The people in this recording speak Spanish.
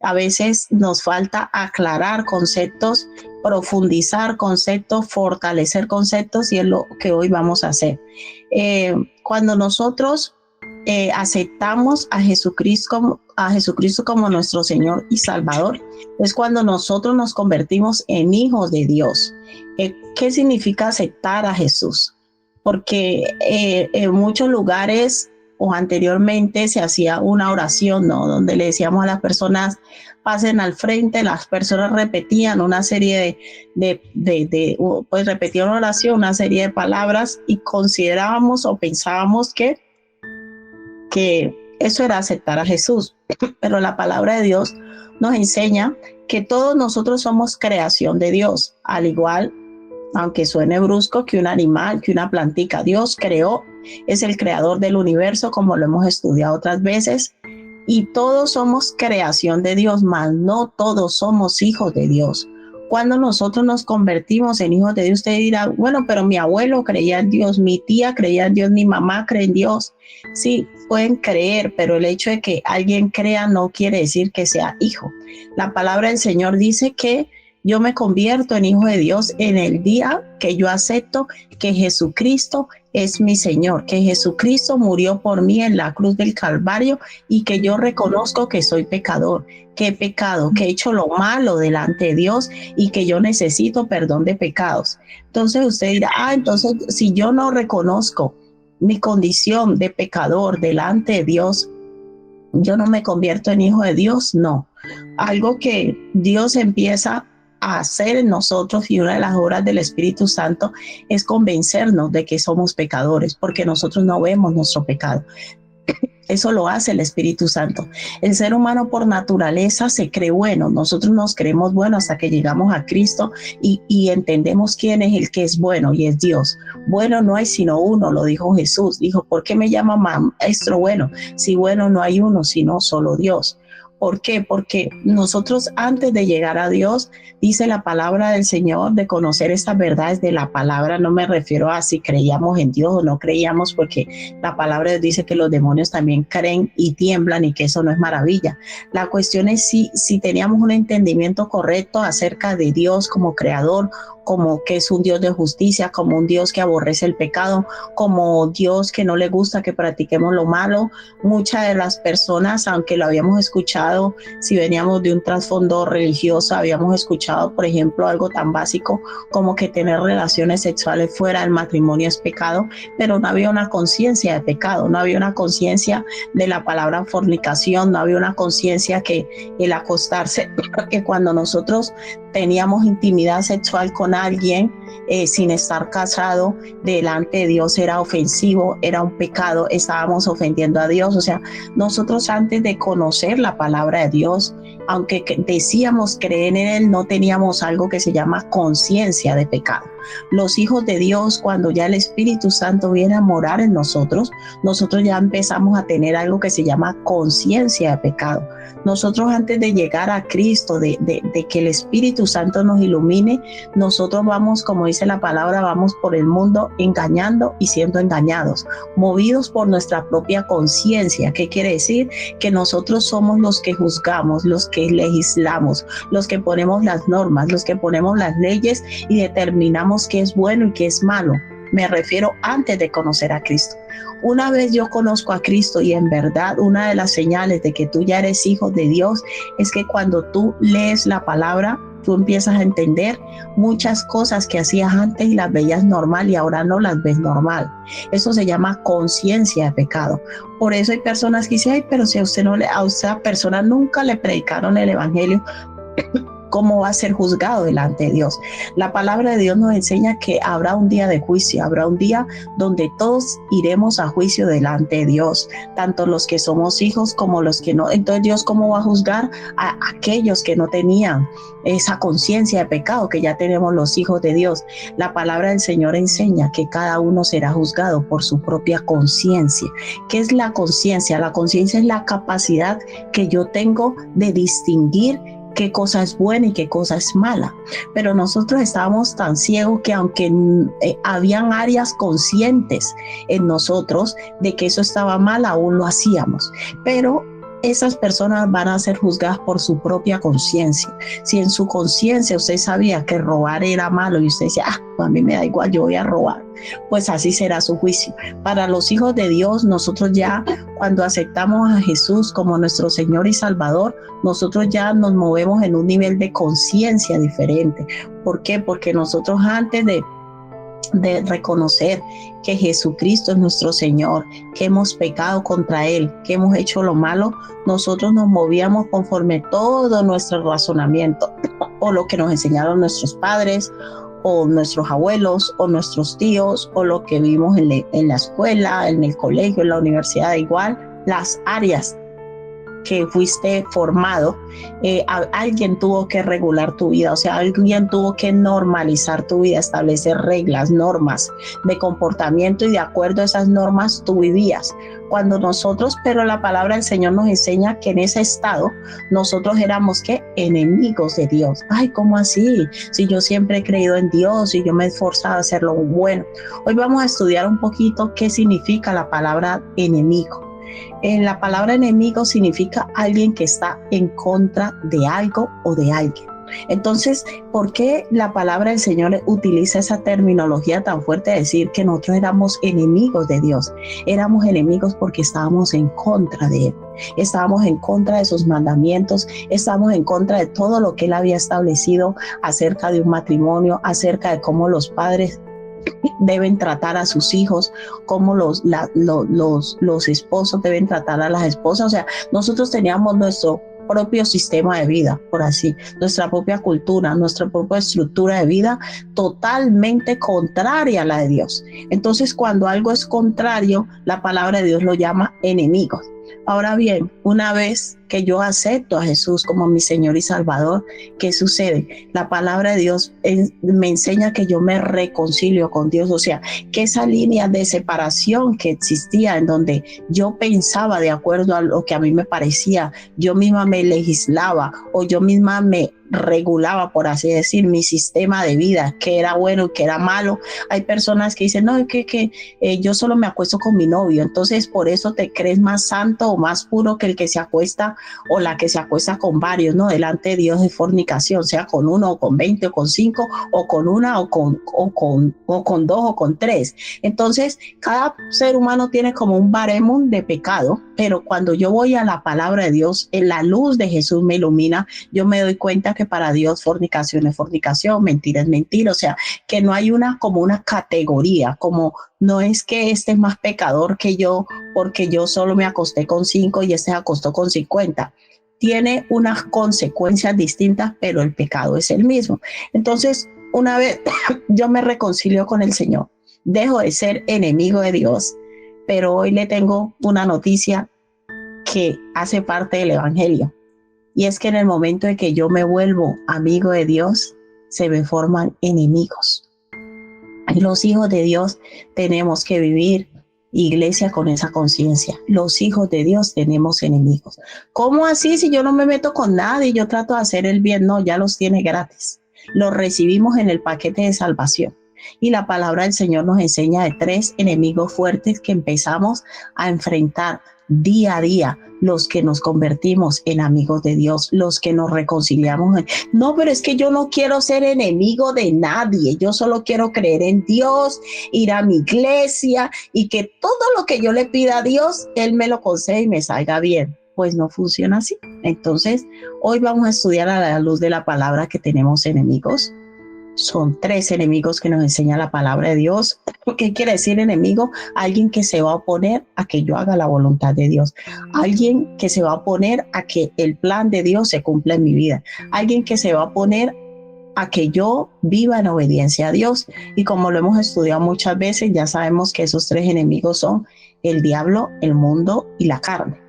A veces nos falta aclarar conceptos, profundizar conceptos, fortalecer conceptos, y es lo que hoy vamos a hacer. Cuando nosotros aceptamos a Jesucristo como nuestro Señor y Salvador, es cuando nosotros nos convertimos en hijos de Dios. ¿Qué significa aceptar a Jesús? Porque en muchos lugares o anteriormente se hacía una oración, ¿no? Donde le decíamos a las personas, pasen al frente, las personas repetían una serie pues repetían una oración, una serie de palabras, y considerábamos o pensábamos que eso era aceptar a Jesús. Pero la palabra de Dios nos enseña que todos nosotros somos creación de Dios, al igual, aunque suene brusco, que un animal, que una plantica. Dios creó, es el creador del universo, como lo hemos estudiado otras veces, y todos somos creación de Dios, mas no todos somos hijos de Dios. Cuando nosotros nos convertimos en hijos de Dios, usted dirá, bueno, pero mi abuelo creía en Dios, mi tía creía en Dios, mi mamá cree en Dios. Sí, pueden creer, pero el hecho de que alguien crea no quiere decir que sea hijo. La palabra del Señor dice que yo me convierto en hijo de Dios en el día que yo acepto que Jesucristo es mi Señor, que Jesucristo murió por mí en la cruz del Calvario, y que yo reconozco que soy pecador, que he pecado, que he hecho lo malo delante de Dios y que yo necesito perdón de pecados. Entonces usted dirá, entonces si yo no reconozco mi condición de pecador delante de Dios, yo no me convierto en hijo de Dios. No, algo que Dios empieza a hacer en nosotros, y una de las obras del Espíritu Santo, es convencernos de que somos pecadores, porque nosotros no vemos nuestro pecado. Eso lo hace el Espíritu Santo. El ser humano por naturaleza se cree bueno. Nosotros nos creemos buenos hasta que llegamos a Cristo y entendemos quién es el que es bueno, y es Dios. Bueno no hay sino uno, lo dijo Jesús. Dijo, ¿por qué me llama maestro bueno? Si bueno no hay uno, sino solo Dios. ¿Por qué? Porque nosotros, antes de llegar a Dios, dice la palabra del Señor, de conocer estas verdades de la palabra. No me refiero a si creíamos en Dios o no creíamos, porque la palabra dice que los demonios también creen y tiemblan, y que eso no es maravilla. La cuestión es si teníamos un entendimiento correcto acerca de Dios como creador, como que es un Dios de justicia, como un Dios que aborrece el pecado, como Dios que no le gusta que practiquemos lo malo. Muchas de las personas, aunque lo habíamos escuchado, si veníamos de un trasfondo religioso, habíamos escuchado, por ejemplo, algo tan básico como que tener relaciones sexuales fuera del matrimonio es pecado, pero no había una conciencia de pecado, no había una conciencia de la palabra fornicación, no había una conciencia que el acostarse, que cuando nosotros teníamos intimidad sexual con alguien sin estar casado delante de Dios era ofensivo, era un pecado, estábamos ofendiendo a Dios. O sea, nosotros, antes de conocer la palabra de Dios, aunque decíamos creer en Él, no teníamos algo que se llama conciencia de pecado. Los hijos de Dios, cuando ya el Espíritu Santo viene a morar en nosotros, nosotros ya empezamos a tener algo que se llama conciencia de pecado. Nosotros, antes de llegar a Cristo, de que el Espíritu Santo nos ilumine, nosotros vamos, como dice la palabra, vamos por el mundo engañando y siendo engañados, movidos por nuestra propia conciencia. ¿Qué quiere decir? Que nosotros somos los que juzgamos, los que legislamos, los que ponemos las normas, los que ponemos las leyes y determinamos qué es bueno y qué es malo. Me refiero antes de conocer a Cristo. Una vez yo conozco a Cristo, y en verdad una de las señales de que tú ya eres hijo de Dios es que cuando tú lees la palabra, tú empiezas a entender muchas cosas que hacías antes y las veías normal y ahora no las ves normal. Eso se llama conciencia de pecado. Por eso hay personas que dicen, pero si a usted no a esa persona nunca le predicaron el evangelio, ¿cómo va a ser juzgado delante de Dios? La palabra de Dios nos enseña que habrá un día de juicio, habrá un día donde todos iremos a juicio delante de Dios, tanto los que somos hijos como los que no. Entonces, Dios, ¿cómo va a juzgar a aquellos que no tenían esa conciencia de pecado que ya tenemos los hijos de Dios? La palabra del Señor enseña que cada uno será juzgado por su propia conciencia. ¿Qué es la conciencia? La conciencia es la capacidad que yo tengo de distinguir qué cosa es buena y qué cosa es mala. Pero nosotros estábamos tan ciegos que aunque habían áreas conscientes en nosotros de que eso estaba mal, aún lo hacíamos. Pero esas personas van a ser juzgadas por su propia conciencia. Si en su conciencia usted sabía que robar era malo y usted decía, pues a mí me da igual, yo voy a robar, pues así será su juicio. Para los hijos de Dios, nosotros ya cuando aceptamos a Jesús como nuestro Señor y Salvador, nosotros ya nos movemos en un nivel de conciencia diferente. ¿Por qué? Porque nosotros antes de reconocer que Jesucristo es nuestro Señor, que hemos pecado contra Él, que hemos hecho lo malo, nosotros nos movíamos conforme todo nuestro razonamiento o lo que nos enseñaron nuestros padres o nuestros abuelos o nuestros tíos o lo que vimos en la escuela, en el colegio, en la universidad, igual las áreas que fuiste formado, alguien tuvo que regular tu vida, o sea, alguien tuvo que normalizar tu vida, establecer reglas, normas de comportamiento y de acuerdo a esas normas tú vivías. Cuando nosotros, pero la palabra del Señor nos enseña que en ese estado nosotros éramos ¿qué? Enemigos de Dios. Ay, ¿cómo así? Si yo siempre he creído en Dios y yo me he esforzado a hacer lo bueno. Hoy vamos a estudiar un poquito qué significa la palabra enemigo. La palabra enemigo significa alguien que está en contra de algo o de alguien. Entonces, ¿por qué la palabra del Señor utiliza esa terminología tan fuerte de decir que nosotros éramos enemigos de Dios? Éramos enemigos porque estábamos en contra de Él. Estábamos en contra de sus mandamientos, estábamos en contra de todo lo que Él había establecido acerca de un matrimonio, acerca de cómo los padres deben tratar a sus hijos, cómo los esposos deben tratar a las esposas. O sea, nosotros teníamos nuestro propio sistema de vida, por así, nuestra propia cultura, nuestra propia estructura de vida totalmente contraria a la de Dios. Entonces, cuando algo es contrario, la palabra de Dios lo llama enemigos. Ahora bien, una vez que yo acepto a Jesús como mi Señor y Salvador, ¿qué sucede? La palabra de Dios me enseña que yo me reconcilio con Dios, o sea, que esa línea de separación que existía en donde yo pensaba de acuerdo a lo que a mí me parecía, yo misma me legislaba o yo misma me regulaba, por así decir, mi sistema de vida, que era bueno y que era malo. Hay personas que dicen, no, es que yo solo me acuesto con mi novio, entonces por eso te crees más santo o más puro que el que se acuesta o la que se acuesta con varios, ¿no? Delante de Dios de fornicación, sea con uno o con 20 o con 5 o con una o con 2 o con 3. Entonces, cada ser humano tiene como un baremo de pecado, pero cuando yo voy a la palabra de Dios, en la luz de Jesús me ilumina, yo me doy cuenta que para Dios fornicación es fornicación, mentira es mentira, o sea, que no hay como una categoría, como no es que este es más pecador que yo porque yo solo me acosté con 5 y este se acostó con 50. Tiene unas consecuencias distintas, pero el pecado es el mismo. Entonces, una vez yo me reconcilio con el Señor, dejo de ser enemigo de Dios, pero hoy le tengo una noticia que hace parte del Evangelio. Y es que en el momento en que yo me vuelvo amigo de Dios, se me forman enemigos. Los hijos de Dios tenemos que vivir, iglesia, con esa conciencia. Los hijos de Dios tenemos enemigos. ¿Cómo así? Si yo no me meto con nadie, yo trato de hacer el bien. No, ya los tiene gratis. Los recibimos en el paquete de salvación. Y la palabra del Señor nos enseña de 3 enemigos fuertes que empezamos a enfrentar día a día, los que nos convertimos en amigos de Dios, los que nos reconciliamos. No, pero es que yo no quiero ser enemigo de nadie, yo solo quiero creer en Dios, ir a mi iglesia y que todo lo que yo le pida a Dios, Él me lo concede y me salga bien. Pues no funciona así. Entonces, hoy vamos a estudiar a la luz de la palabra que tenemos enemigos. Son 3 enemigos que nos enseña la palabra de Dios. ¿Qué quiere decir enemigo? Alguien que se va a oponer a que yo haga la voluntad de Dios. Alguien que se va a oponer a que el plan de Dios se cumpla en mi vida. Alguien que se va a oponer a que yo viva en obediencia a Dios. Y como lo hemos estudiado muchas veces, ya sabemos que esos 3 enemigos son el diablo, el mundo y la carne.